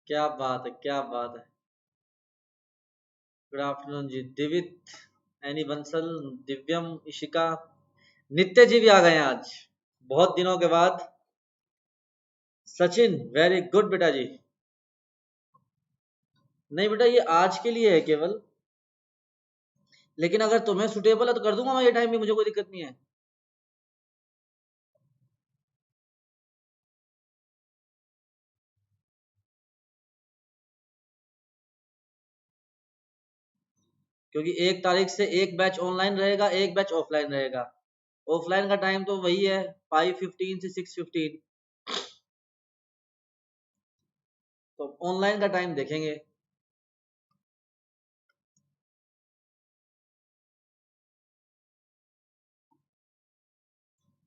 क्या बात है, क्या बात है। गुड आफ्टरनून जी, दिवित, एनी बंसल, दिव्यम, इशिका, नित्य जी भी आ गए हैं आज, बहुत दिनों के बाद। सचिन, वेरी गुड बेटा जी। नहीं बेटा, ये आज के लिए है केवल, लेकिन अगर तुम्हें सुटेबल है तो कर दूंगा मैं ये टाइम भी, मुझे कोई दिक्कत नहीं है। क्योंकि 1 तारीख से एक बैच ऑनलाइन रहेगा, एक बैच ऑफलाइन रहेगा। ऑफलाइन का टाइम तो वही है, 5:15 से 6:15। तो ऑनलाइन का टाइम देखेंगे।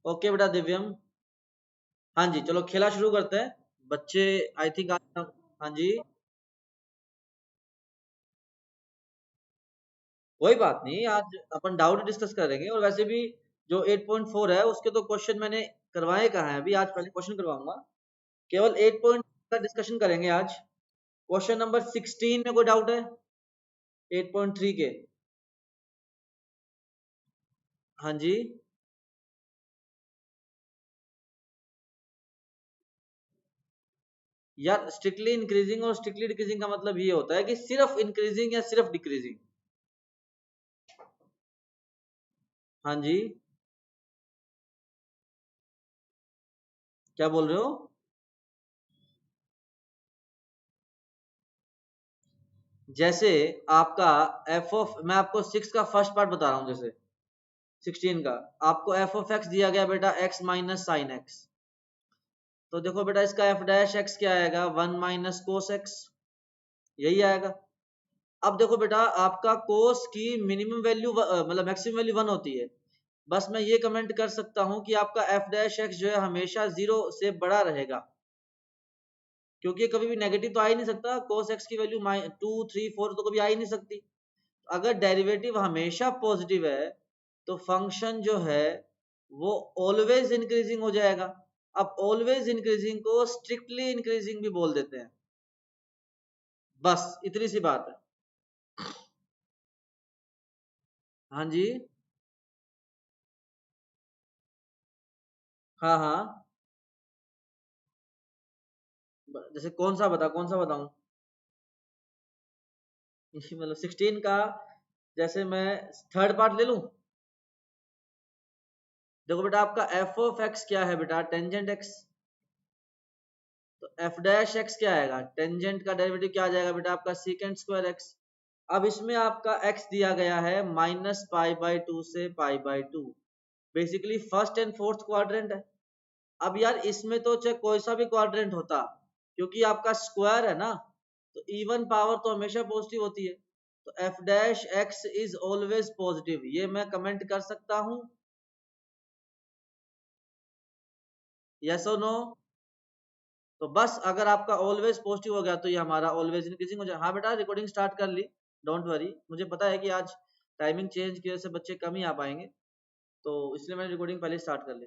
ओके बेटा दिव्यम। हाँ जी, चलो खेला शुरू करते हैं। बच्चे, आई थिंक आज, हाँ जी, कोई बात नहीं, आज अपन डाउट डिस्कस करेंगे। और वैसे भी जो 8.4 है उसके तो क्वेश्चन मैंने करवाए कहाँ हैं, अभी आज पहले क्वेश्चन करवाऊंगा। केवल 8 का डिस्कशन करेंगे आज। क्वेश्चन नंबर 16 में कोई डाउट है? 8.3 के। हाँ जी। यार, स्ट्रिक्टली इंक्रीजिंग और स्ट्रिक्टली डिक्रीजिंग का मतलब ये होता है कि सिर्फ इंक्रीजिंग या सिर्फ डिक्रीजिंग। हाँ जी, क्या बोल रहे हो? जैसे आपका एफ ऑफ, मैं आपको 6 का फर्स्ट पार्ट बता रहा हूँ। जैसे 16 का आपको एफ ऑफ एक्स दिया गया बेटा, एक्स माइनस साइन एक्स। तो देखो बेटा, इसका एफ डैश एक्स क्या आएगा, 1 - कोस एक्स, यही आएगा। अब देखो बेटा, आपका कोस की मिनिमम वैल्यू मतलब मैक्सिमम वैल्यू 1 होती है। बस मैं ये कमेंट कर सकता हूँ कि आपका एफ डैश एक्स जो है हमेशा 0 से बड़ा रहेगा, क्योंकि कभी भी नेगेटिव तो आ ही नहीं सकता। कोस एक्स की वैल्यू 2, 3, 4 तो कभी आ ही नहीं सकती। अगर डेरिवेटिव हमेशा पॉजिटिव है तो फंक्शन जो है वो ऑलवेज इंक्रीजिंग हो जाएगा। अब ऑलवेज इंक्रीजिंग को स्ट्रिक्टली इंक्रीजिंग भी बोल देते हैं। बस इतनी सी बात है। हाँ जी। हाँ हाँ। जैसे कौन सा बता, कौन सा बताऊं? मतलब 16 का, जैसे मैं थर्ड पार्ट ले लूं। देखो बेटा, आपका एफ ऑफ एक्स क्या है बेटा, टेंजेंट एक्स। तो एफ डैश एक्स क्या आएगा, टेंजेंट का डेरिवेटिव क्या आ जाएगा बेटा, आपका सीकेंट स्क्वायर एक्स। अब इसमें आपका x दिया गया है -π/2 से π/2, basically first and fourth quadrant है। अब यार, इसमें तो चाहे कोई सा भी क्वाड्रेंट होता, क्योंकि आपका स्क्वायर है ना, तो इवन पावर तो हमेशा पॉजिटिव होती है। तो F dash x is always positive, ये मैं कमेंट कर सकता हूं। यस और नो? तो बस अगर आपका ऑलवेज पॉजिटिव हो गया तो ये हमारा ऑलवेज इंक्रीजिंग हो जाए। हाँ बेटा, रिकॉर्डिंग स्टार्ट कर ली, डोंट वरी। मुझे पता है कि आज टाइमिंग चेंज की वजह से बच्चे कम ही आ पाएंगे, तो इसलिए मैंने रिकॉर्डिंग पहले स्टार्ट कर ली।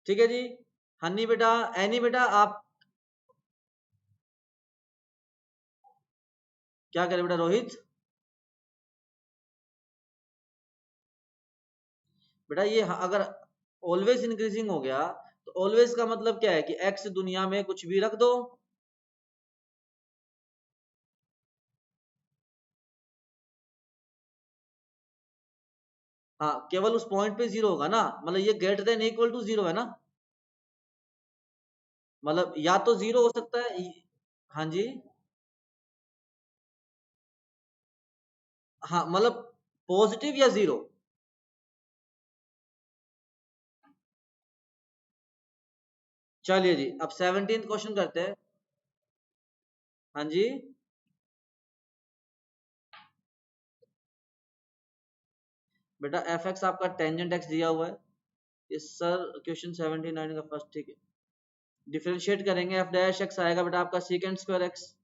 ठीक है जी। हनी बेटा, एनी बेटा, आप क्या करें बेटा, रोहित? बेटा ये अगर ऑलवेज इंक्रीजिंग हो गया तो ऑलवेज का मतलब क्या है कि एक्स दुनिया में कुछ भी रख दो। हाँ, केवल उस पॉइंट पे 0 होगा ना, मतलब ये ग्रेटर देन इक्वल टू 0 है ना। मतलब या तो 0 हो सकता है। हाँ जी। हाँ, मतलब पॉजिटिव या 0। चलिए जी, अब 17th क्वेश्चन करते हैं। हाँ जी। बेटा एफ एक्स आपका टेंजेंट एक्स दिया हुआ है। ये सर क्वेश्चन 79 का फर्स्ट, ठीक है। डिफरेंशिएट करेंगे, एफ डैश एक्स आएगा बेटा आपका सीकेंट स्क्वायर एक्स।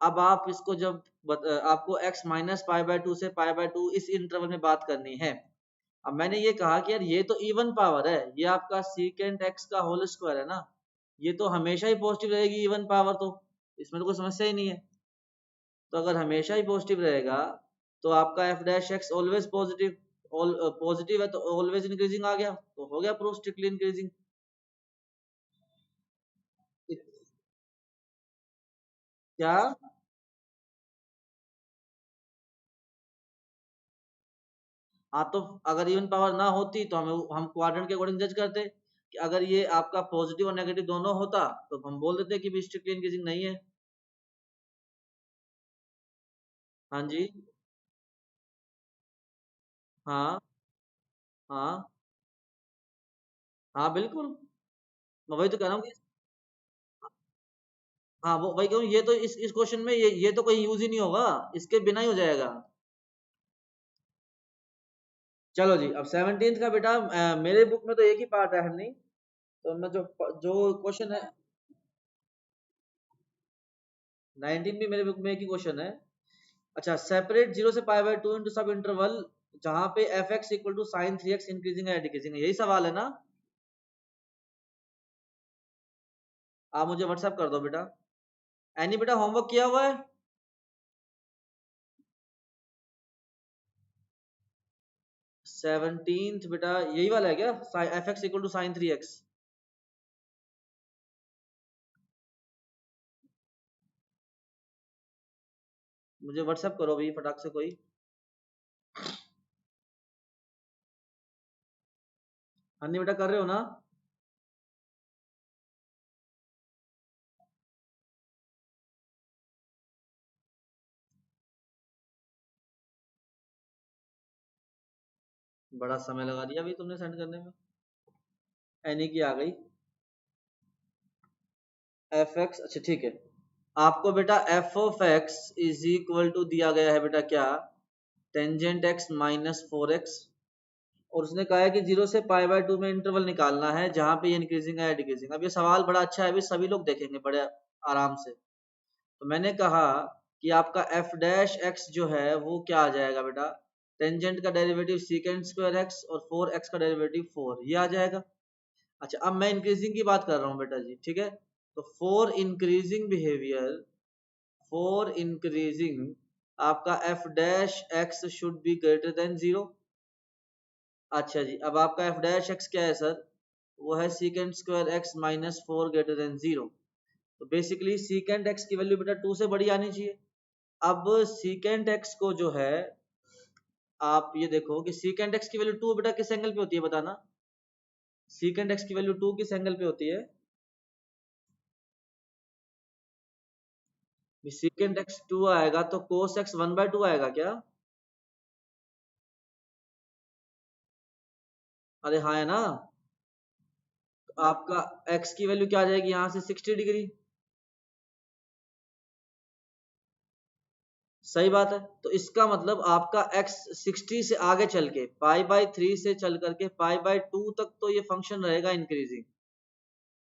अब आप इसको जब आपको x -π/2 से π/2 इस इंटरवल में बात करनी है। अब मैंने ये कहा कि यार ये तो इवन पावर है, ये आपका सीकेंट एक्स का होल स्क्वायर है ना। ये तो हमेशा ही पॉजिटिव रहेगी इवन पावर, तो इसमें तो कोई समस्या ही नहीं है। तो अगर हमेशा ही पॉजिटिव रहेगा तो आपका F dash x always positive, positive है तो ऑलवेज इंक्रीजिंग आ गया, तो हो गया प्रूफ स्ट्रिक्टली इंक्रीजिंग। क्या? हाँ तो अगर इवन पावर ना होती तो हम क्वाड्रेंट के अकॉर्डिंग जज करते कि अगर ये आपका पॉजिटिव और नेगेटिव दोनों होता तो हम बोल देते कि भी स्ट्रिक्टली इंक्रीजिंग नहीं है। हाँ जी। हाँ हाँ हाँ बिल्कुल, मैं वही तो कह रहा हूँ कि हाँ वो वही कहूँ, ये तो इस क्वेश्चन में ये तो कोई यूज ही नहीं होगा, इसके बिना ही हो जाएगा। चलो जी, अब 17th का बेटा मेरे बुक में तो एक ही पार्ट है नहीं, तो मैं जो जो क्वेश्चन है 19 भी मेरे बुक में एक ही क्वेश्चन है। अच्छा, सेपरेट 0 से pi by 2 into sub interval जहां पे f x equal to sine 3x increasing है डिक्रीजिंग है, यही सवाल है ना? आप मुझे व्हाट्सएप कर दो बेटा। एनी बेटा होमवर्क किया हुआ है? 17th बेटा यही वाला है क्या, f x equal to sine 3x? मुझे व्हाट्सएप करो भाई फटाक से कोई। हनी बेटा कर रहे हो ना? बड़ा समय लगा दिया अभी तुमने सेंड करने में। एनी की आ गई। एफ एक्स, अच्छा ठीक है। आपको बेटा f of x is equal to दिया गया है बेटा क्या, टेंजेंट एक्स माइनस 4x, और उसने कहा है कि 0 से पाई बाय 2 में इंटरवल निकालना है जहां पे ये इंक्रीजिंग है डिक्रीजिंग। अब ये सवाल बड़ा अच्छा है, अभी सभी लोग देखेंगे बड़े आराम से। तो मैंने कहा कि आपका एफ डैश एक्स जो है वो क्या आ जाएगा बेटा, टेंजेंट का डेरिवेटिव सीकेंड स्क्वायर एक्स और 4x का डेरिवेटिव 4, ये आ जाएगा। अच्छा, अब मैं इंक्रीजिंग की बात कर रहा हूँ बेटा जी, ठीक है। तो for increasing behaviour, for increasing आपका F dash X should be greater than 0। अच्छा जी, अब आपका एफ डैश एक्स क्या है सर, वो है secant square x minus 4 greater than 0। तो बेसिकली सीकेंड एक्स की वैल्यू बेटा 2 से बड़ी आनी चाहिए। अब सीकेंड एक्स को जो है, आप ये देखो कि सीकेंड एक्स की वैल्यू 2 बेटा किस एंगल पे होती है बताना, सीकेंड एक्स की वैल्यू 2 किस एंगल पे होती है? सीकेंड एक्स 2 आएगा तो कोस एक्स 1/2 आएगा क्या? अरे हाँ है ना। तो आपका एक्स की वैल्यू क्या आ जाएगी यहाँ से, 60 डिग्री। सही बात है, तो इसका मतलब आपका x 60 से आगे चल के पाई बाय 3 से चल करके पाई बाय 2 तक तो ये फंक्शन रहेगा इंक्रीजिंग।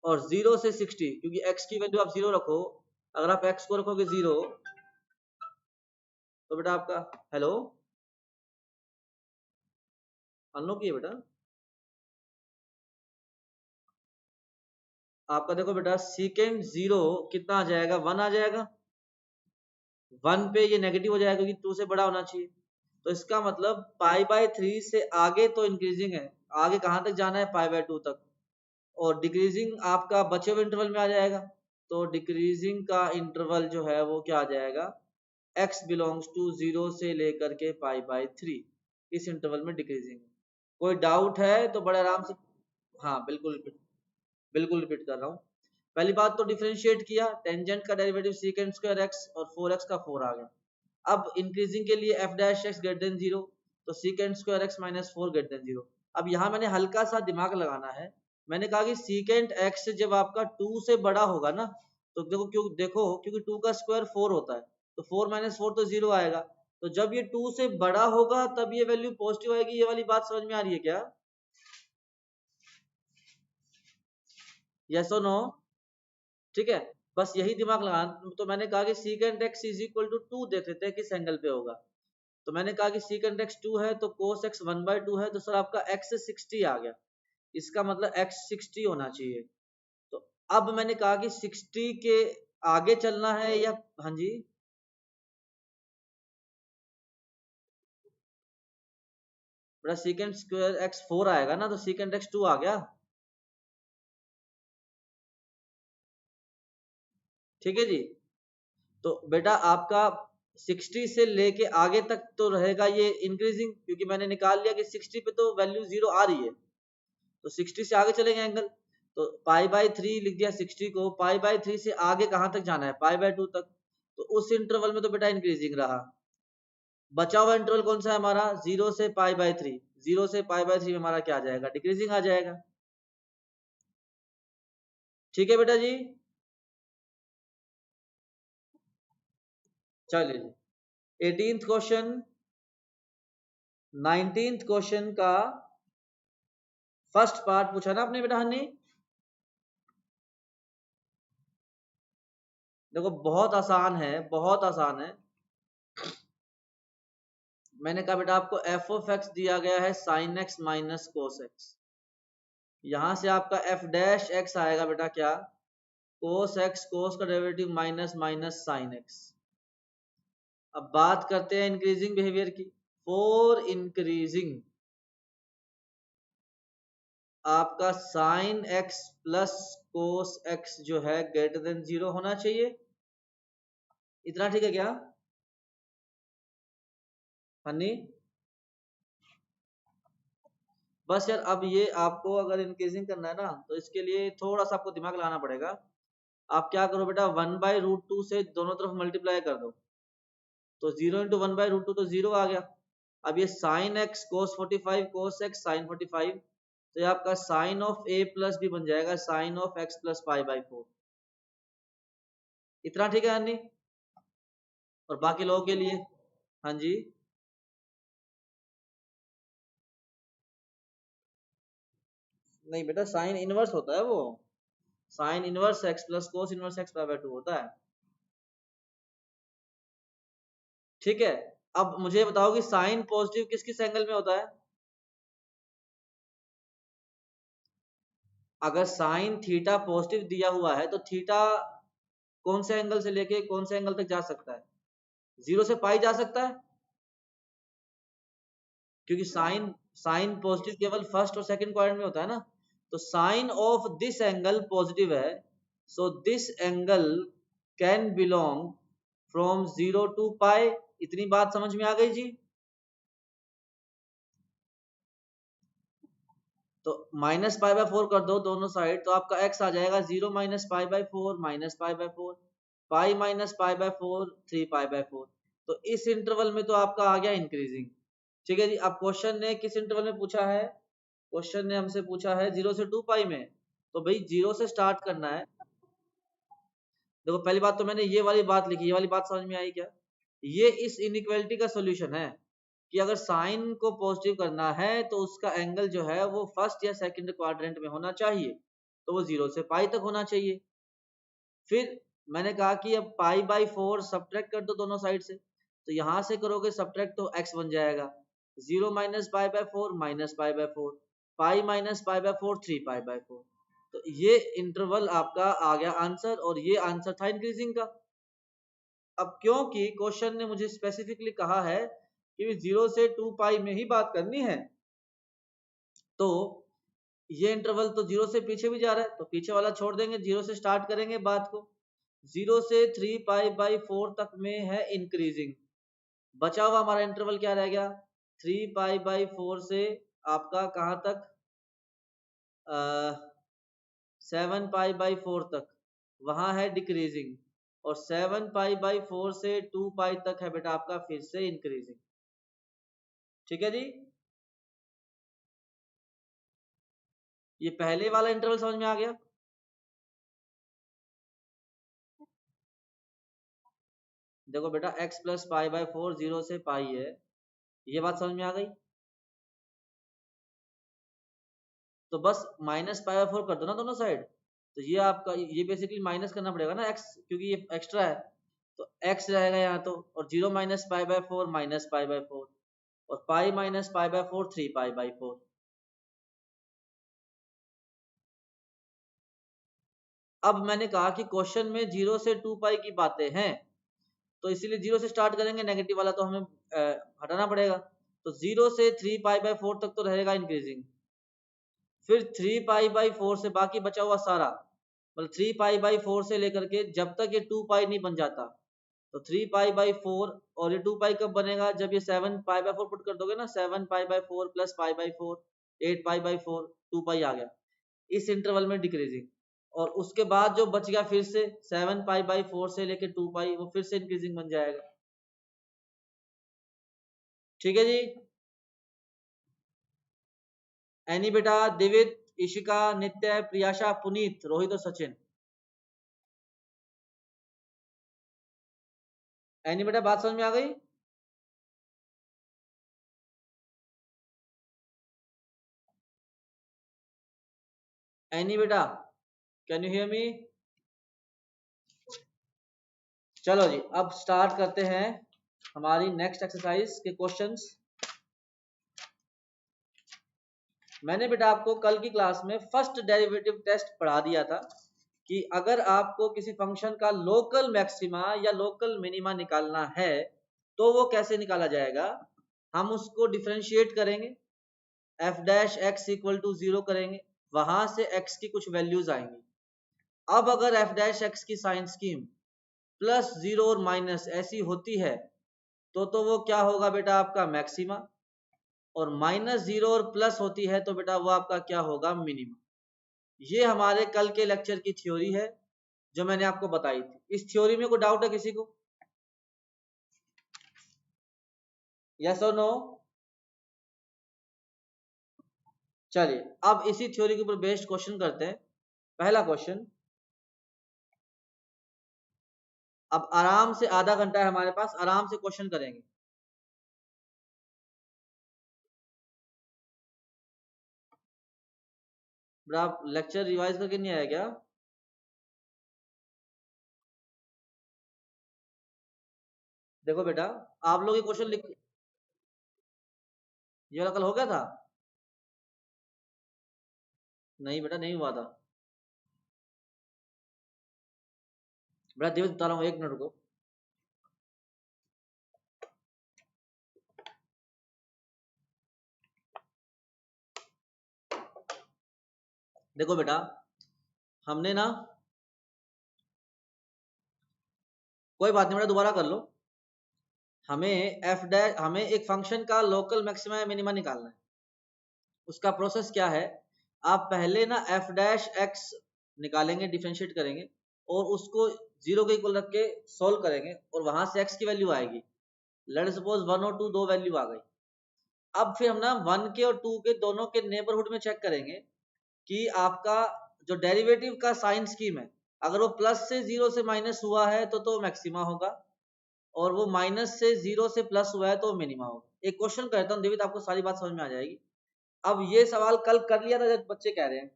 और 0 से 60, क्योंकि x की वैल्यू आप 0 रखो, अगर आप x को रखोगे 0 तो बेटा आपका, हेलो अनु की है बेटा, आपका देखो बेटा सीकेंड 0 कितना आ जाएगा, 1 आ जाएगा। 1 पे ये नेगेटिव हो जाएगा क्योंकि 2 से बड़ा होना चाहिए। तो इसका मतलब पाई बाय 3 से आगे तो इंक्रीजिंग है, आगे कहां तक जाना है, पाई बाय 2 तक। और डिक्रीजिंग आपका बचे हुए इंटरवल में आ जाएगा। तो डिक्रीजिंग का इंटरवल जो है वो क्या आ जाएगा, x बिलोंग्स टू 0 से लेकर के पाई बाय 3, इस इंटरवल में डिक्रीजिंग। कोई डाउट है तो बड़े आराम से। हाँ बिल्कुल, बिल्कुल रिपीट कर रहा हूँ। पहली बात तो डिफरेंशिएट किया, टेंजेंट का डेरिवेटिव सीकेंड स्क्वायर एक्स और 4x का 4 आ गया। अब इंक्रीजिंग के लिए F dash x greater than 0, तो secant square x minus 4 greater than 0। अब यहाँ मैंने हल्का सा दिमाग लगाना है। मैंने कहा कि सीकेंड एक्स जब आपका 2 से बड़ा होगा ना, तो देखो क्योंकि 2 का स्क्वायर 4 होता है, तो 4 माइनस 4 तो 0 आएगा। तो जब ये 2 से बड़ा होगा तब ये वैल्यू पॉजिटिव आएगी, ये वाली बात समझ में आ रही है क्या? यस और नो? ठीक है, बस यही दिमाग लगाना। तो मैंने कहा कि second x is equal to 2 देख लेते हैं किस एंगल पे होगा। तो मैंने कहा कि सीकेंड एक्स 2 है तो कोस एक्स 1/2 है, तो सर आपका एक्स 60 आ गया। इसका मतलब एक्स 60 होना चाहिए। तो अब मैंने कहा कि 60 के आगे चलना है या, हाँ जी, बेटा सीकेंड स्क्वायर एक्स 4 आएगा ना, तो सीकेंड एक्स 2 आ गया। ठीक है जी। तो बेटा आपका 60 से लेके आगे तक तो रहेगा ये इंक्रीजिंग, क्योंकि मैंने निकाल लिया कि 60 पे तो वैल्यू 0 आ रही है, तो 60 से आगे चलेंगे एंगल। तो पाई बाई 3 लिख दिया 60 को, पाई बाई 3 से आगे कहां तक जाना है, पाई बाई 2 तक। तो उस इंटरवल में तो बेटा इंक्रीजिंग रहा। बचा हुआ इंटरवल कौन सा है हमारा, 0 से पाई बाई 3। 0 से पाई बाई 3 में हमारा क्या आ जाएगा, डिक्रीजिंग आ जाएगा। ठीक है बेटा जी। चलिए 18th क्वेश्चन, 19th क्वेश्चन का फर्स्ट पार्ट पूछा ना आपने बेटा हनी। देखो बहुत आसान है, बहुत आसान है। मैंने कहा बेटा आपको एफ ऑफ एक्स दिया गया है sine x minus cos x. यहां से आपका एफ डैश एक्स आएगा बेटा क्या, कोस एक्स, कोस का derivative minus minus sine x. अब बात करते हैं इंक्रीजिंग बिहेवियर की। फॉर इंक्रीजिंग आपका sine x plus cos x जो है ग्रेटर देन 0 होना चाहिए। इतना ठीक है क्या हनी? बस यार, अब ये आपको अगर इंक्रीजिंग करना है ना, तो इसके लिए थोड़ा सा आपको दिमाग लगाना पड़ेगा। आप क्या करो बेटा, 1/√2 से दोनों तरफ मल्टीप्लाई कर दो, तो 0 इंटू 1/√2 तो 0 आ गया। अब ये साइन एक्स कोस 45 कोस एक्स साइन 45, तो ये आपका साइन ऑफ ए प्लस भी बन जाएगा, sine of x plus pi by 4। इतना ठीक है हनी? और बाकी लोगों के लिए, हाँ जी, नहीं बेटा साइन इनवर्स होता है वो, sine inverse x plus cos inverse x pi by 2 होता है। ठीक है। अब मुझे बताओ कि साइन पॉजिटिव किस किस एंगल में होता है? अगर साइन थीटा पॉजिटिव दिया हुआ है तो थीटा कौन से एंगल से लेके कौन से एंगल तक जा सकता है, 0 से पाई जा सकता है, क्योंकि साइन साइन पॉजिटिव केवल फर्स्ट और सेकंड क्वाड्रेंट में होता है ना। तो sine of this angle positive है, so this angle can belong from 0 to pi. इतनी बात समझ में आ गई जी? तो माइनस पाई बाय 4 कर दो दोनों साइड, तो आपका x आ जाएगा 0 minus pi by 4 minus pi by 4, pi minus pi by 4 3 pi by 4। तो इस इंटरवल में तो आपका आ गया इंक्रीजिंग। ठीक है जी। अब क्वेश्चन ने किस इंटरवल में पूछा है, क्वेश्चन ने हमसे पूछा है 0 से 2 पाई में, तो भाई 0 से स्टार्ट करना है। देखो पहली बात तो मैंने ये वाली बात लिखी, ये वाली बात समझ में आई क्या? ये इस इनइक्वालिटी का सॉल्यूशन है कि अगर साइन को पॉजिटिव करना है तो उसका एंगल जो है वो फर्स्ट या सेकंड क्वाड्रेंट में होना चाहिए, तो वो 0 से पाई तक होना चाहिए। फिर मैंने कहा कि अब पाई बाई 4 सब्ट्रैक्ट कर दो दोनों साइड से, तो यहां से करोगे सब्ट्रैक्ट तो x बन जाएगा 0 minus pi by 4 minus pi by 4, pi minus pi by 4 3 pi by 4। तो ये इंटरवल आपका आ गया आंसर, और ये आंसर था इंक्रीजिंग का। अब क्योंकि क्वेश्चन ने मुझे स्पेसिफिकली कहा है कि 0 से 2 पाई में ही बात करनी है, तो ये इंटरवल तो 0 से पीछे भी जा रहा है, तो पीछे वाला छोड़ देंगे, 0 से स्टार्ट करेंगे बात को। 0 से 3 पाई बाई 4 तक में है इंक्रीजिंग। बचा हुआ हमारा इंटरवल क्या रह गया, 3 पाई बाई 4 से आपका कहां तक, 7 पाई बाई 4 तक, वहां है डिक्रीजिंग। और 7 पाई बाई 4 से 2 पाई तक है बेटा आपका फिर से इंक्रीजिंग। ठीक है जी। ये पहले वाला इंटरवल समझ में आ गया? देखो बेटा x प्लस पाई बाय 4 0 से पाई है, ये बात समझ में आ गई? तो बस माइनस पाई बाय 4 कर दो ना दोनों साइड, तो ये आपका ये बेसिकली माइनस करना पड़ेगा ना x, क्योंकि ये एक्स्ट्रा है। तो x रहेगा यहाँ तो, और 0 minus pi by 4 minus pi by 4, और pi minus pi by 4 3 pi by 4। अब मैंने कहा कि क्वेश्चन में 0 से 2 पाई की बातें हैं, तो इसीलिए 0 से स्टार्ट करेंगे, नेगेटिव वाला तो हमें हटाना पड़ेगा। तो 0 से 3 पाई बाई 4 तक तो रहेगा इंक्रीजिंग, फिर 3 पाई बाई 4 से बाकी बचा हुआ सारा, मतलब 3 पाई बाई 4 से लेकर के जब तक ये 2 पाई नहीं बन जाता, तो 3 पाई बाई 4, और ये 2 पाई कब बनेगा, जब ये 7 पाई बाई 4 पुट कर दोगे ना, 7 पाई by 4 plus pi by 4, 8 pi by 4, 2 पाई आ गया, इस इंटरवल में डिक्रीजिंग। और उसके बाद जो बच गया फिर से 7 पाई बाई 4 से लेके 2 पाई, वो फिर से इंक्रीजिंग बन जाएगा। ठीक है जी। एनी बेटा, दिवित, इशिका, नित्य, प्रियाशा, पुनीत, रोहित और सचिन। एनी बेटा, बात समझ में आ गई? एनी बेटा, कैन यू हियर मी? चलो जी, अब स्टार्ट करते हैं हमारी नेक्स्ट एक्सरसाइज के क्वेश्चंस। मैंने बेटा आपको कल की क्लास में फर्स्ट डेरिवेटिव टेस्ट पढ़ा दिया था कि अगर आपको किसी फंक्शन का लोकल मैक्सिमा या लोकल मिनिमा निकालना है तो वो कैसे निकाला जाएगा। हम उसको डिफरेंशिएट करेंगे, f dash x equal to 0 करेंगे, वहां से एक्स की कुछ वैल्यूज आएंगी। अब अगर एफ डैश एक्स की साइन स्कीम प्लस 0 और माइनस ऐसी होती है तो वो क्या होगा बेटा, आपका मैक्सिमा, और -0 और प्लस होती है तो बेटा वो आपका क्या होगा, मिनिमम। ये हमारे कल के लेक्चर की थ्योरी है जो मैंने आपको बताई थी। इस थ्योरी में कोई डाउट है किसी को? यस और नो? चलिए अब इसी थ्योरी के ऊपर बेस्ड क्वेश्चन करते हैं। पहला क्वेश्चन, अब आराम से आधा घंटा है हमारे पास, आराम से क्वेश्चन करेंगे। आप लेक्चर रिवाइज करके नहीं आया क्या? देखो बेटा, आप लोग ये क्वेश्चन लिख, ये वाला कल हो गया था? नहीं बेटा, नहीं हुआ था बेटा, दिवस बता रहा हूँ, 1 मिनट रुको। देखो बेटा, हमने ना, कोई बात नहीं बेटा, दोबारा कर लो। हमें एक फंक्शन का लोकल मैक्सिमा या मिनिमा निकालना है। उसका प्रोसेस क्या है, आप पहले ना एफ डैश एक्स निकालेंगे, डिफरेंशिएट करेंगे, और उसको 0 के इक्वल रख के सोल्व करेंगे, और वहां से एक्स की वैल्यू आएगी। लेट सपोज 1 और 2 दो वैल्यू आ गई। अब फिर हम ना 1 के और 2 के दोनों के नेबरहुड में चेक करेंगे कि आपका जो डेरिवेटिव का साइन स्कीम है, अगर वो प्लस से 0 से माइनस हुआ है तो मैक्सिमा होगा, और वो माइनस से 0 से प्लस हुआ है तो मिनिमा होगा। एक क्वेश्चन करता हूँ देवित, आपको सारी बात समझ में आ जाएगी। अब ये सवाल कल कर लिया था जब बच्चे कह रहे हैं,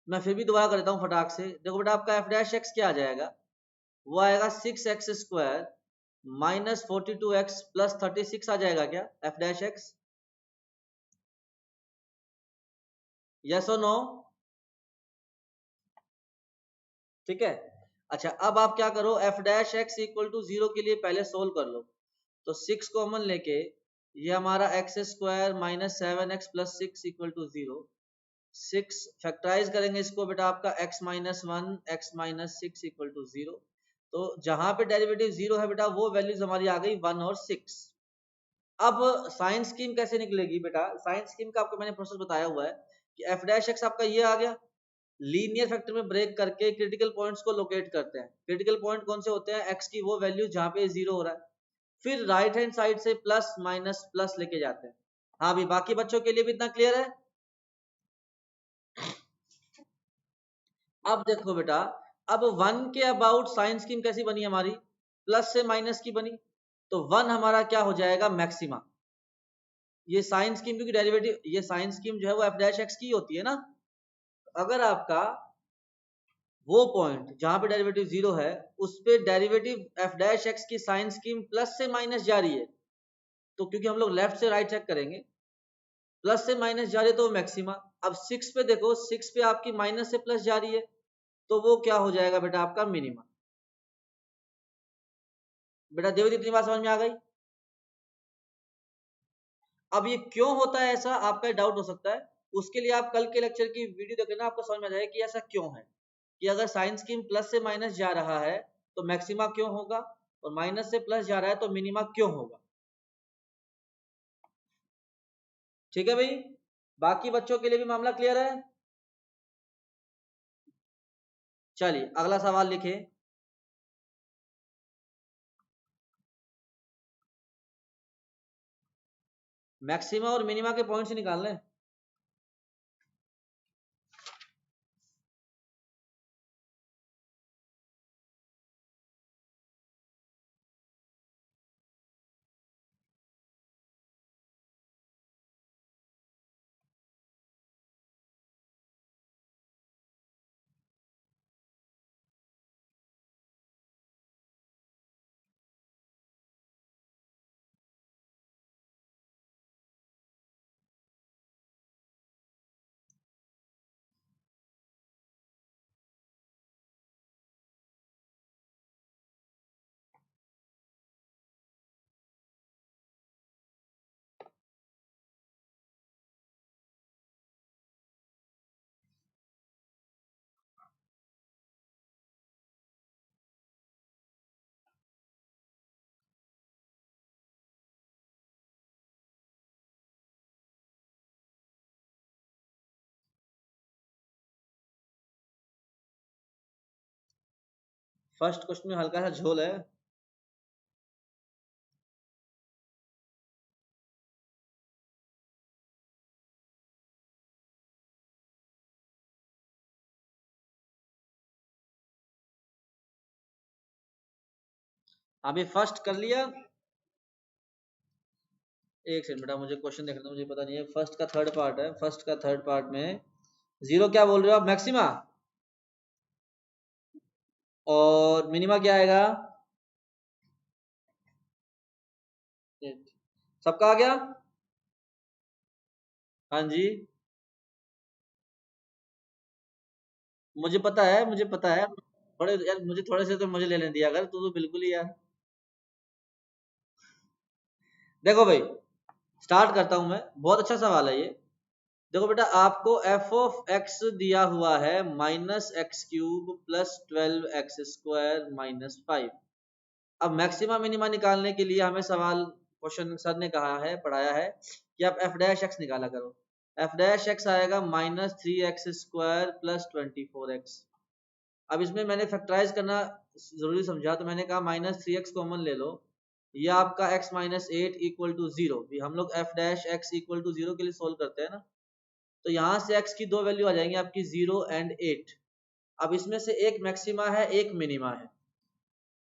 मैं फिर भी दोबारा कर देता हूँ फटाक से। देखो बेटा, आपका एफ डैश एक्स क्या आ जाएगा, वो आएगा 6x² माइनस 42x प्लस 36 आ जाएगा क्या, एफ डैश एक्स? यस और नो? ठीक है। अच्छा, अब आप क्या करो, f dash x equal to 0 के लिए पहले सोल्व कर लो। तो 6 कॉमन लेके ये हमारा x² minus 7x plus 6 equal to 0। 6 factorize करेंगे इसको बेटा, आपका x minus 1 x minus 6 equal to 0। तो जहां पे डेरिवेटिव 0 है बेटा, वो वैल्यूज हमारी आ गई 1 और 6। अब साइन स्कीम कैसे निकलेगी बेटा, साइन स्कीम का आपको मैंने प्रोसेस बताया हुआ है कि एफ डैश एक्स आपका ये आ गया, लीनियर फैक्टर में ब्रेक करके क्रिटिकल पॉइंट्स को लोकेट करते हैं। क्रिटिकल पॉइंट कौन से होते हैं, एक्स की वो वैल्यू जहां पे 0 हो रहा है, फिर राइट हैंड साइड से प्लस माइनस प्लस लेके जाते हैं। हाँ भी, बाकी बच्चों के लिए भी इतना क्लियर है? अब देखो बेटा, अब 1 के अबाउट साइन स्कीम कैसी बनी हमारी, प्लस से माइनस की बनी, तो 1 हमारा क्या हो जाएगा, मैक्सिमा। ये साइन स्कीम, क्योंकि डेरिवेटिव, ये साइन स्कीम जो है वो एफ डैश एक्स की होती है ना। अगर आपका वो पॉइंट जहां पे डेरिवेटिव 0 है, उस पे डेरिवेटिव एफ डैश एक्स की साइन स्कीम प्लस से माइनस जा रही है, तो क्योंकि हम लोग लेफ्ट से राइट चेक करेंगे, प्लस से माइनस जा रही है तो मैक्सिमा। अब 6 पे देखो, 6 पे आपकी माइनस से प्लस जा रही है तो वो क्या हो जाएगा बेटा आपका मिनिमा। बेटा देखो इतनी बात समझ में आ गई। अब ये क्यों होता है ऐसा, आपका डाउट हो सकता है, उसके लिए आप कल के लेक्चर की वीडियो देख लेना, आपको समझ में आ जाएगा कि ऐसा क्यों है, कि अगर साइन स्कीम प्लस से माइनस जा रहा है तो मैक्सिमा क्यों होगा, और माइनस से प्लस जा रहा है तो मिनिमा क्यों होगा। ठीक है भाई, बाकी बच्चों के लिए भी मामला क्लियर है। चलिए अगला सवाल लिखे। मैक्सिमा और मिनिमा के पॉइंट्स निकाल लें। फर्स्ट क्वेश्चन में हल्का सा झोल है। अभी फर्स्ट कर लिया। एक सेकंड बेटा, मुझे क्वेश्चन देखना था, मुझे पता नहीं है। फर्स्ट का थर्ड पार्ट है, फर्स्ट का थर्ड पार्ट में जीरो क्या बोल रहे हो आप, मैक्सिमा, और मिनिमा क्या आएगा। सबका आ गया। हाँ जी, मुझे पता है, मुझे पता है। थोड़े यार, मुझे थोड़े से तो मुझे लेने दिया अगर, तो बिल्कुल ही यार। देखो भाई, स्टार्ट करता हूं मैं, बहुत अच्छा सवाल है ये। देखो बेटा, आपको एफ ऑफ एक्स दिया हुआ है -x³ + 12x² - 5। अब मैक्सिमा मिनिमा निकालने के लिए हमें सवाल, क्वेश्चन सर ने कहा है, पढ़ाया है कि आप f डैश x निकाला करो। f डैश x आएगा -3x² + 24x। अब इसमें मैंने फैक्टराइज करना जरूरी समझा, तो मैंने कहा -3x कॉमन ले लो, ये आपका x - 8 = 0। हम लोग f डैश x = 0 के लिए सोल्व करते हैं ना, तो यहाँ से x की दो वैल्यू आ जाएंगी आपकी 0 और 8। अब इसमें से एक मैक्सिमा है, एक मिनिमा है।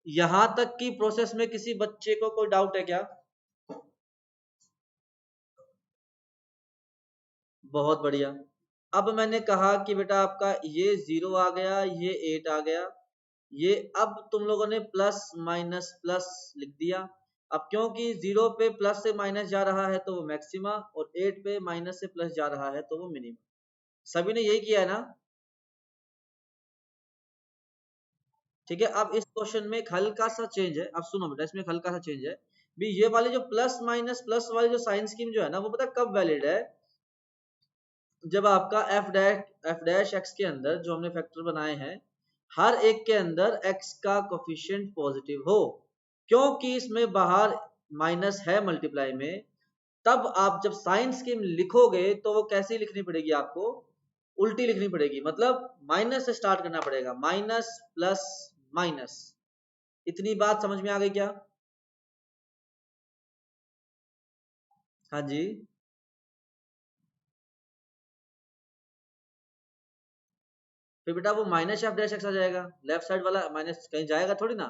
यहां तक की प्रोसेस में किसी बच्चे को कोई डाउट है क्या। बहुत बढ़िया। अब मैंने कहा कि बेटा आपका ये 0 आ गया, ये 8 आ गया, ये अब तुम लोगों ने प्लस माइनस प्लस लिख दिया। अब क्योंकि 0 पे प्लस से माइनस जा रहा है तो वो मैक्सिमा, और 8 पे माइनस से प्लस जा रहा है तो वो मिनिमा। सभी ने यही किया है ना। ठीक है, अब इस क्वेश्चन में एक हल्का सा चेंज है। अब सुनो बेटा, इसमें एक हल्का सा चेंज है भी। ये वाली जो प्लस माइनस प्लस वाली जो साइन स्कीम जो है ना, वो पता कब वैलिड है, जब आपका एफ डैश एक्स के अंदर जो हमने फैक्टर बनाए हैं, हर एक के अंदर एक्स का कोफिशिएंट पॉजिटिव हो। क्योंकि इसमें बाहर माइनस है मल्टीप्लाई में, तब आप जब साइन स्कीम लिखोगे तो वो कैसी लिखनी पड़ेगी आपको, उल्टी लिखनी पड़ेगी। मतलब माइनस से स्टार्ट करना पड़ेगा, माइनस प्लस माइनस। इतनी बात समझ में आ गई क्या। हाँ जी। फिर बेटा वो माइनस एफ डैश एक्स आ जाएगा, लेफ्ट साइड वाला माइनस कहीं जाएगा थोड़ी ना।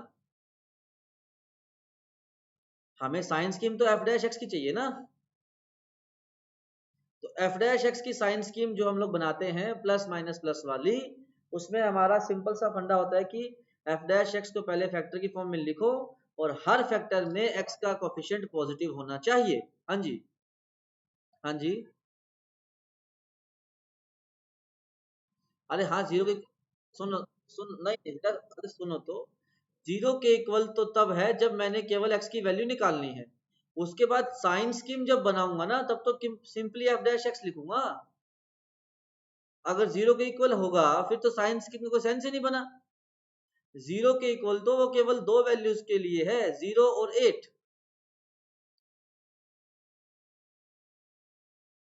हमें साइन स्कीम तो एफ डैश एक्स की चाहिए ना। तो एफ डैश एक्स की साइन स्कीम जो हम लोग बनाते हैं प्लस माइनस प्लस वाली, उसमें हमारा सिंपल सा फंडा होता है कि एफ डैश एक्स को पहले फैक्टर की फॉर्म में लिखो, और हर फैक्टर में एक्स का कोफिशिएंट पॉजिटिव होना चाहिए। हाँ जी, हाँ जी। अरे हाँ, जीरो के सुनो, सुन नहीं नहीं बेटा, अरे सुनो तो, जीरो के इक्वल तो तब है जब मैंने केवल एक्स की वैल्यू निकालनी है। उसके बाद साइन स्कीम जब बनाऊंगा ना, तब तो सिंपली एफ डैश एक्स लिखूंगा। अगर जीरो के इक्वल होगा फिर तो साइन स्कीम का कोई सेंस ही नहीं बना। जीरो के इक्वल तो वो केवल दो वैल्यूज के लिए है, 0 और 8।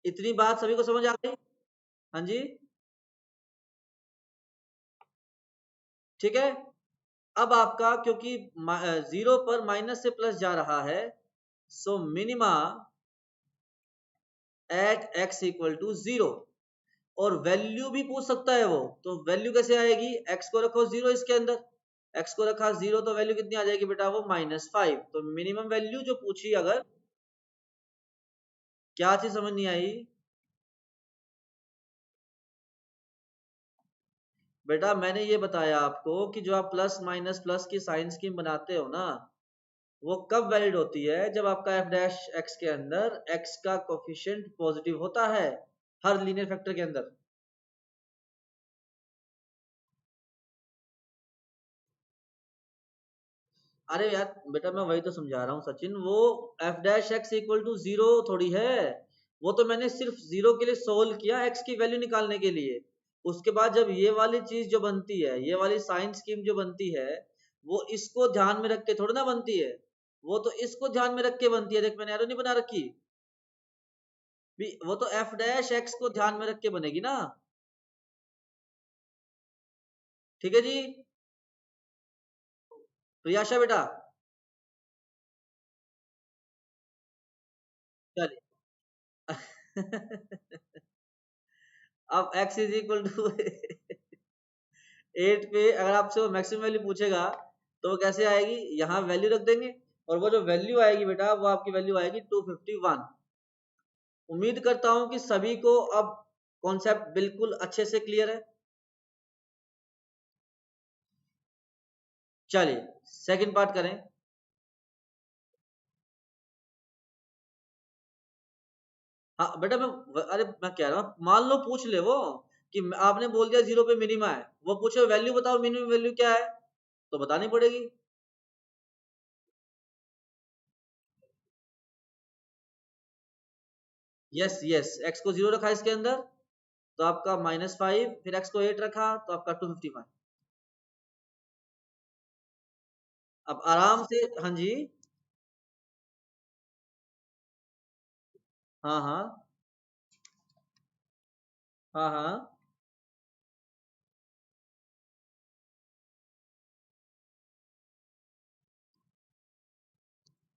इतनी बात सभी को समझ आ गई? हाँ जी, ठीक है। अब आपका क्योंकि जीरो पर माइनस से प्लस जा रहा है, so minima at X equal to 0। और वैल्यू भी पूछ सकता है वो, तो वैल्यू कैसे आएगी? एक्स को रखो 0 इसके अंदर, एक्स को रखा 0 तो वैल्यू कितनी आ जाएगी बेटा? वो -5। तो मिनिमम वैल्यू जो पूछी, अगर क्या चीज समझ नहीं आई बेटा? मैंने ये बताया आपको कि जो आप प्लस माइनस प्लस की साइन स्कीम बनाते हो ना, वो कब वैलिड होती है? जब आपका एफ डैश एक्स के अंदर एक्स का कोफिशिएंट पॉजिटिव होता है, हर लीनियर फैक्टर के अंदर। अरे यार बेटा, मैं वही तो समझा रहा हूँ सचिन, वो f dash x equal to 0 थोड़ी है। वो तो मैंने सिर्फ 0 के लिए सोल्व किया, एक्स की वैल्यू निकालने के लिए। उसके बाद जब ये वाली चीज जो बनती है, ये वाली साइन स्कीम जो बनती है, वो इसको ध्यान में रख के थोड़ी ना बनती है। वो तो इसको ध्यान में रख के बनती है। देख, मैंने एरो नहीं बना रखी वो तो एफ डैश एक्स को ध्यान में रख के बनेगी ना। ठीक है जी। प्रियाशा बेटा, चलिए। अब x इज इक्वल टू 8 पे अगर आपसे वो मैक्सिमम वैल्यू पूछेगा, तो वो कैसे आएगी? यहाँ वैल्यू रख देंगे, और वो जो वैल्यू आएगी बेटा, वो आपकी वैल्यू आएगी 251। उम्मीद करता हूं कि सभी को अब कॉन्सेप्ट बिल्कुल अच्छे से क्लियर है। चलिए सेकंड पार्ट करें। हाँ बेटा, अरे मैं कह रहा हूँ, मान लो पूछ ले वो कि आपने बोल दिया 0 पे मिनिमा है, वो पूछे वैल्यू बताओ, मिनिमम वैल्यू क्या है, तो बतानी पड़ेगी। यस यस, एक्स को 0 रखा इसके अंदर, तो आपका -5, फिर एक्स को 8 रखा, तो आपका 255। अब आराम से, हाँ जी, हाँ हाँ, हाँ हाँ,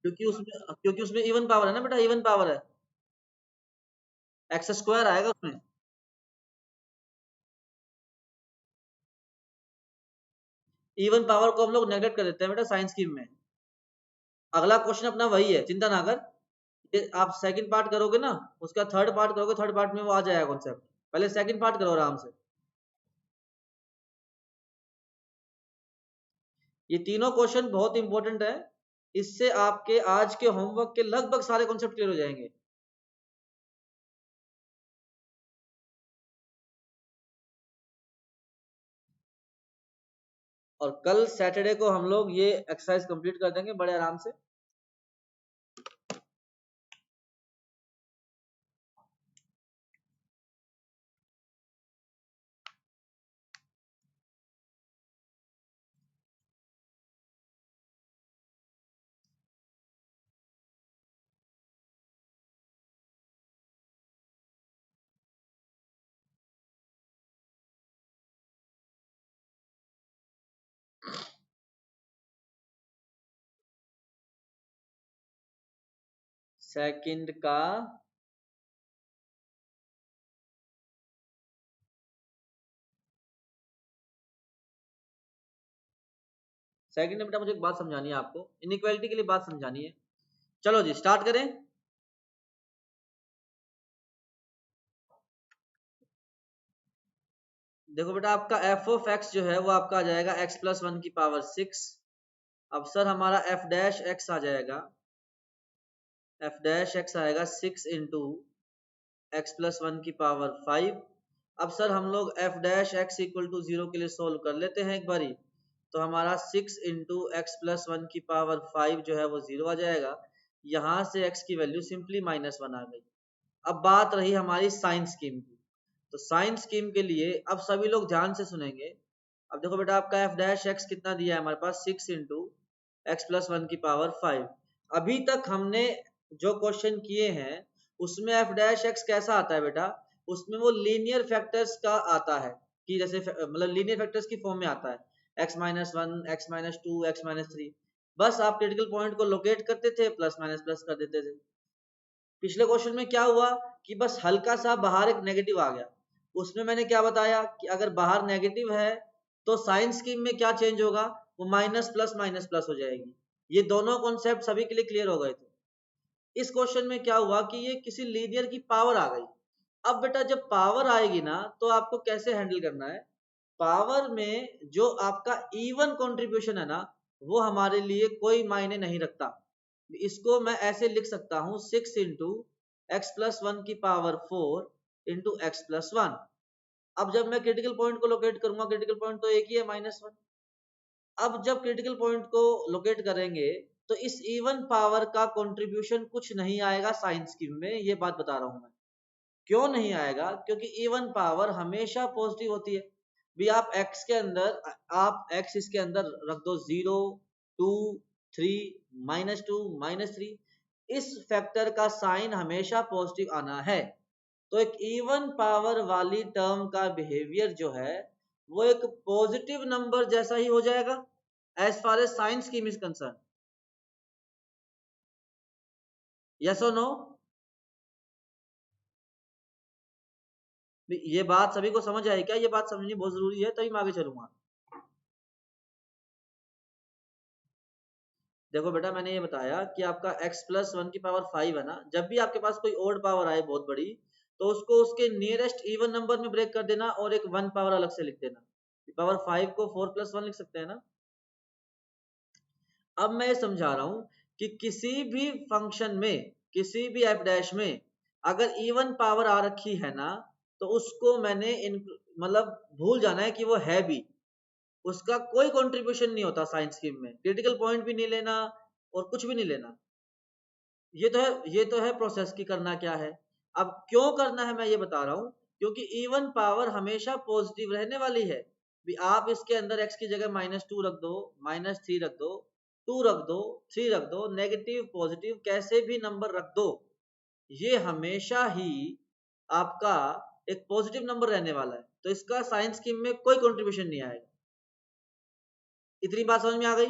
क्योंकि उसमें इवन पावर है ना बेटा, इवन पावर है, एक्स स्क्वायर आएगा उसमें। इवन पावर को हम लोग नेगलेक्ट कर देते हैं बेटा साइंस स्कीम में। अगला क्वेश्चन अपना वही है, चिंता ना कर। ये आप सेकंड पार्ट करोगे ना, उसका थर्ड पार्ट करोगे, थर्ड पार्ट में वो आ जाएगा कॉन्सेप्ट। पहले सेकंड पार्ट करो आराम से। ये तीनों क्वेश्चन बहुत इंपॉर्टेंट है। इससे आपके आज के होमवर्क के लगभग सारे कॉन्सेप्ट क्लियर हो जाएंगे। और कल सैटरडे को हम लोग ये एक्सरसाइज कंप्लीट कर देंगे बड़े आराम से। सेकंड का सेकंड में बेटा मुझे एक बात समझानी है आपको, इनइक्वालिटी के लिए बात समझानी है। चलो जी स्टार्ट करें। देखो बेटा, आपका एफ ऑफ एक्स जो है वो आपका आ जाएगा x+1 की पावर 6। अब सर हमारा एफ डैश एक्स आ जाएगा, एफ डैश एक्स आएगा 6 इंटू x+1 की पावर 5। अब सर हम लोग f dash x equal to 0 के लिए सोल्व कर लेते हैं एक बारी। तो हमारा 6 इंटू एक्स प्लस 1 की पावर 5 जो है वो 0 आ जाएगा। यहाँ से x की वैल्यू सिंपली -1 आ गई। अब बात रही हमारी साइन स्कीम की। तो साइन स्कीम के लिए अब सभी लोग ध्यान से सुनेंगे। अब देखो बेटा, आपका एफ डैश एक्स कितना दिया है हमारे पास, 6 इंटू एक्स प्लस 1 की पावर 5। अभी तक हमने जो क्वेश्चन किए हैं उसमें एफ डैश एक्स कैसा आता है बेटा, उसमें वो लीनियर फैक्टर्स का आता है, कि जैसे मतलब लीनियर फैक्टर्स की फॉर्म में आता है, x-1, x-2, x-3। बस आप क्रिटिकल पॉइंट को लोकेट करते थे, प्लस माइनस प्लस कर देते थे। पिछले क्वेश्चन में क्या हुआ कि बस हल्का सा बाहर एक नेगेटिव आ गया। उसमें मैंने क्या बताया कि अगर बाहर नेगेटिव है तो साइन स्कीम में क्या चेंज होगा, वो माइनस प्लस हो जाएगी। ये दोनों कॉन्सेप्ट सभी के लिए क्लियर हो गए थे। इस क्वेश्चन में क्या हुआ कि ये किसी लीनियर की पावर आ गई। अब बेटा जब पावर आएगी ना तो आपको कैसे हैंडल करना है, पावर में जो आपका इवन कंट्रीब्यूशन है ना, वो हमारे लिए कोई मायने नहीं रखता। इसको मैं ऐसे लिख सकता हूं, 6 इंटू एक्स प्लस 1 की पावर 4 इंटू एक्स प्लस 1। अब जब मैं क्रिटिकल पॉइंट को लोकेट करूंगा, क्रिटिकल पॉइंट तो एक ही है, -1। अब जब क्रिटिकल पॉइंट को लोकेट करेंगे तो इस इवन पावर का कंट्रीब्यूशन कुछ नहीं आएगा साइन स्कीम में, ये बात बता रहा हूं मैं। क्यों नहीं आएगा, क्योंकि इवन पावर हमेशा पॉजिटिव होती है। भी आप x के अंदर, आप x इसके अंदर रख दो, 0, 2, 3, -2, -3, इस फैक्टर का साइन हमेशा पॉजिटिव आना है। तो एक इवन पावर वाली टर्म का बिहेवियर जो है वो एक पॉजिटिव नंबर जैसा ही हो जाएगा as far as sine scheme is concern. Yes और नो? ये बात सभी को समझ आई क्या? ये बात समझनी बहुत जरूरी है, तभी मैं आगे चलूंगा। देखो बेटा, मैंने ये बताया कि आपका x प्लस 1 की पावर 5 है ना, जब भी आपके पास कोई ओड पावर आए बहुत बड़ी, तो उसको उसके नियरेस्ट इवन नंबर में ब्रेक कर देना और एक 1 पावर अलग से लिख देना। पावर 5 को 4 प्लस 1 लिख सकते हैं ना। अब मैं ये समझा रहा हूं कि किसी भी फंक्शन में, किसी भी एफ डैश में अगर इवन पावर आ रखी है ना, तो उसको मैंने मतलब भूल जाना है कि वो है भी, उसका कोई कंट्रीब्यूशन नहीं होता साइंस स्कीम में, क्रिटिकल पॉइंट भी नहीं लेना और कुछ भी नहीं लेना। ये तो है प्रोसेस की करना क्या है। अब क्यों करना है मैं ये बता रहा हूं, क्योंकि इवन पावर हमेशा पॉजिटिव रहने वाली है। भी आप इसके अंदर x की जगह -2 रख दो, -3 रख दो, 2 रख दो, 3 रख दो, नेगेटिव पॉजिटिव कैसे भी नंबर रख दो, ये हमेशा ही आपका एक पॉजिटिव नंबर रहने वाला है। तो इसका साइंस स्कीम में कोई कंट्रीब्यूशन नहीं आएगा। इतनी बात समझ में आ गई?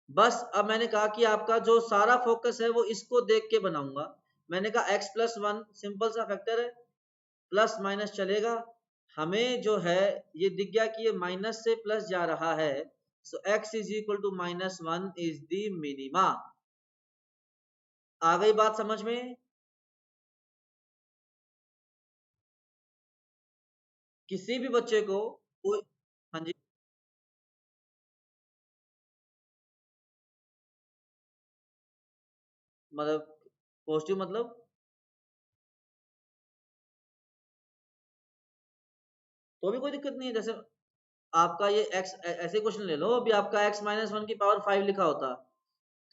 बस अब मैंने कहा कि आपका जो सारा फोकस है वो इसको देख के बनाऊंगा। मैंने कहा x प्लस 1 सिंपल सा फैक्टर है, प्लस माइनस चलेगा। हमें जो है ये दिख गया कि ये माइनस से प्लस जा रहा है, so x is equal to -1 is the minima. आ गई बात समझ में? किसी भी बच्चे को कोई, हाँ जी, मतलब पॉजिटिव मतलब, तो भी कोई दिक्कत नहीं है। जैसे आपका ये x ऐसे क्वेश्चन ले लो, अभी आपका x-1 की पावर 5 लिखा होता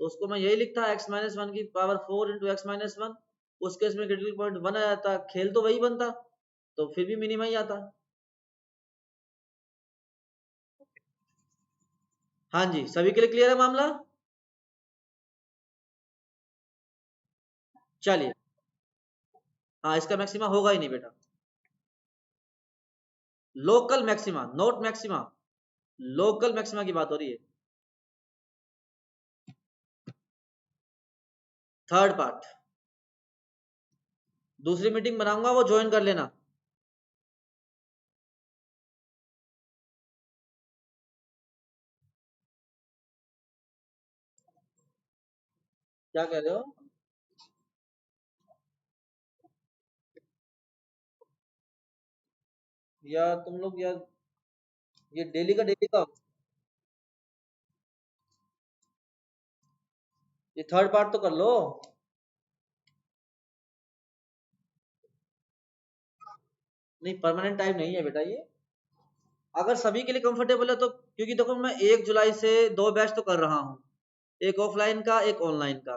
तो उसको मैं यही लिखता, x-1 की पावर 4 इंटू x-1। उस केस में क्रिटिकल पॉइंट 1 आ जाता, खेल तो वही बनता, तो फिर भी मिनिमा ही आता। हाँ जी, सभी के लिए क्लियर है मामला? चलिए, हाँ इसका मैक्सिमा होगा ही नहीं बेटा, local maxima not maxima, local maxima की बात हो रही है। थर्ड पार्ट दूसरी मीटिंग बनाऊंगा, वो ज्वाइन कर लेना। क्या कह रहे हो? या तुम लोग यार, ये डेली का डेली का, ये थर्ड पार्ट तो कर लो। नहीं, परमानेंट टाइम नहीं है बेटा ये। अगर सभी के लिए कंफर्टेबल है तो, क्योंकि देखो मैं 1 जुलाई से 2 बैच तो कर रहा हूँ, एक ऑफलाइन का एक ऑनलाइन का।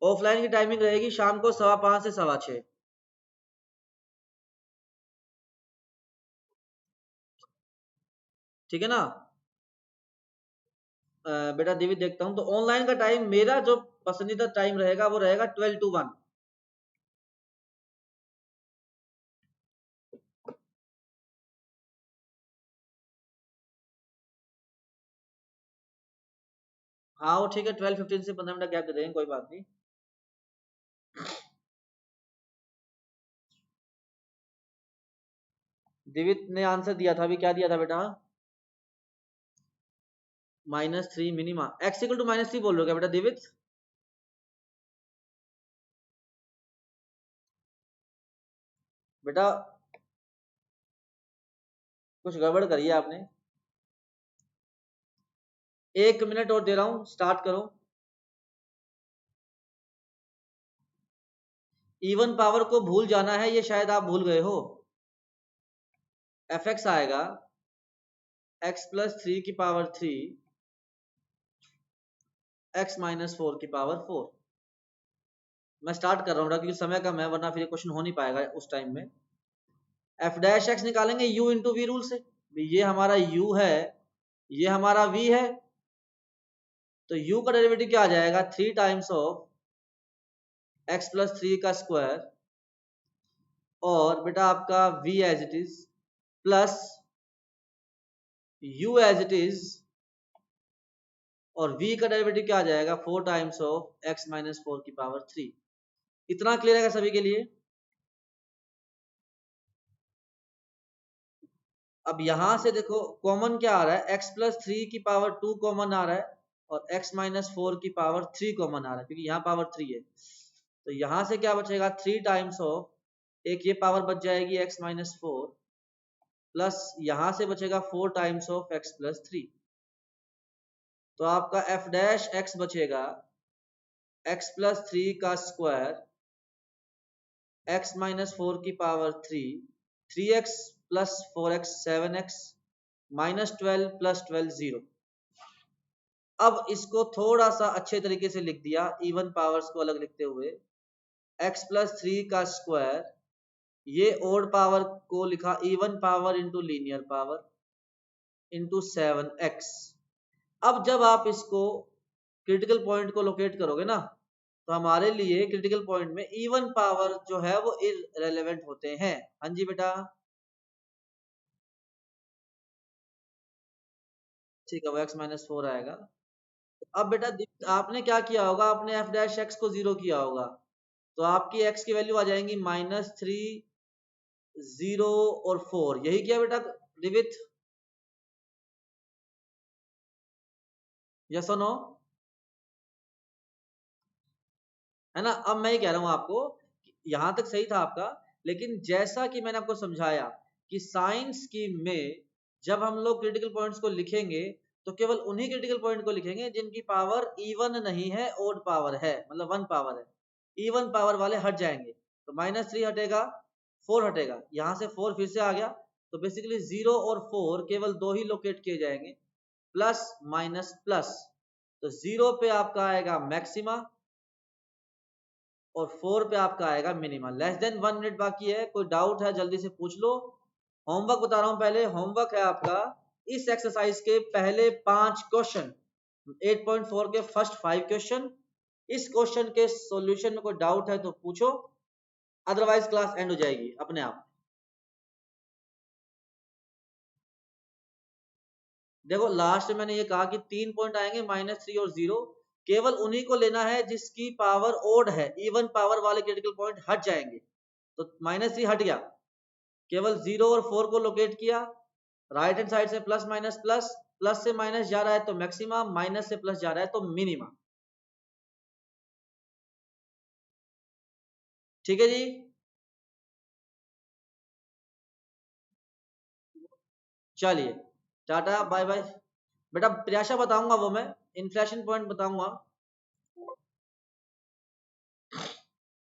ऑफलाइन की टाइमिंग रहेगी शाम को 5:15 से 6:15। ठीक है ना। बेटा दिव्य देखता हूँ, तो ऑनलाइन का टाइम मेरा जो पसंदीदा टाइम रहेगा वो रहेगा 12 to 1। हाँ वो ठीक है, 12:15 से 15 मिनट गैप दे देंगे, कोई बात नहीं। दिवित ने आंसर दिया था, अभी क्या दिया था बेटा? -3 मिनिमा, एक्स इक्वल टू -3 बोल रहे हो क्या बेटा दिवित? बेटा कुछ गड़बड़ करी है आपने। 1 मिनट और दे रहा हूँ, स्टार्ट करो। इवन पावर को भूल जाना है, ये शायद आप भूल गए हो। एफ एक्स आएगा x+3 की पावर 3 x-4 की पावर 4। मैं स्टार्ट कर रहा हूँ क्योंकि समय कम है, वरना फिर क्वेश्चन हो नहीं पाएगा उस टाइम में। एफ डैश एक्स निकालेंगे u इंटू वी रूल से। ये हमारा u है, ये हमारा v है, तो u का डेरिवेटिव क्या आ जाएगा? 3 टाइम्स ऑफ x+3 का स्क्वायर, और बेटा आपका v as it is plus u as it is, और v का डेरिवेटिव क्या आ जाएगा? 4 टाइम्स ऑफ x-4 की पावर 3। इतना क्लियर है सभी के लिए? अब यहां से देखो कॉमन क्या आ रहा है, x+3 की पावर 2 कॉमन आ रहा है, और x-4 की पावर 3 कॉमन आ रहा है, क्योंकि यहाँ पावर 3 है। तो यहां से क्या बचेगा? 3 टाइम्स ऑफ, एक ये पावर बच जाएगी x-4, प्लस यहां से बचेगा 4 टाइम्स ऑफ x+3। तो आपका एफ डैश एक्स बचेगा x+3 का स्क्वायर, x-4 की पावर 3, 3x+4x 7x, -12 + 12 0। अब इसको थोड़ा सा अच्छे तरीके से लिख दिया, इवन पावर्स को अलग लिखते हुए। x+3 का स्क्वायर, ये ओड पावर को लिखा even power into linear power into 7x। अब जब आप इसको क्रिटिकल पॉइंट को लोकेट करोगे ना, तो हमारे लिए क्रिटिकल पॉइंट में इवन पावर जो है वो इररेलेवेंट होते हैं। हाँ जी बेटा, ठीक है, वो x-4 आएगा। अब बेटा आपने क्या किया होगा, आपने एफ डैश एक्स को 0 किया होगा, तो आपकी x की वैल्यू आ जाएंगी -3, 0 और 4। यही किया बेटा दिवित? यस और नो? है ना। अब मैं ये कह रहा हूं आपको, यहां तक सही था आपका, लेकिन जैसा कि मैंने आपको समझाया कि साइंस की में जब हम लोग क्रिटिकल पॉइंट्स को लिखेंगे तो केवल उन्हीं क्रिटिकल पॉइंट को लिखेंगे जिनकी पावर इवन नहीं है, ओड पावर है, मतलब 1 पावर है। इवन पावर वाले हट जाएंगे, तो -3 हटेगा, 4 हटेगा, यहां से 4 फिर से आ गया, तो बेसिकली 0 और 4 केवल दो ही लोकेट किए जाएंगे, प्लस माइनस प्लस। तो 0 पे आपका आएगा मैक्सिमा, और 4 पे आपका आएगा मिनिमा। लेस देन 1 मिनट बाकी है, कोई डाउट है जल्दी से पूछ लो। होमवर्क बता रहा हूं पहले, होमवर्क है आपका इस एक्सरसाइज के पहले 5 क्वेश्चन, 8.4 के फर्स्ट 5 क्वेश्चन। इस क्वेश्चन के सॉल्यूशन में कोई डाउट है तो पूछो, अदरवाइज क्लास एंड हो जाएगी अपने आप। देखो लास्ट में मैंने ये कहा कि 3 पॉइंट आएंगे, -3 और 0, केवल उन्हीं को लेना है जिसकी पावर ओड है, इवन पावर वाले क्रिटिकल पॉइंट हट जाएंगे। तो -3 हट गया, केवल 0 और 4 को लोकेट किया, राइट हैंड साइड से प्लस माइनस प्लस, प्लस से माइनस जा रहा है तो मैक्सिमा, माइनस से प्लस जा रहा है तो मिनिमा। ठीक है जी। चलिए, टाटा बाय बाय। बेटा प्रयासा बताऊंगा, वो मैं इन्फ्लेशन पॉइंट बताऊंगा।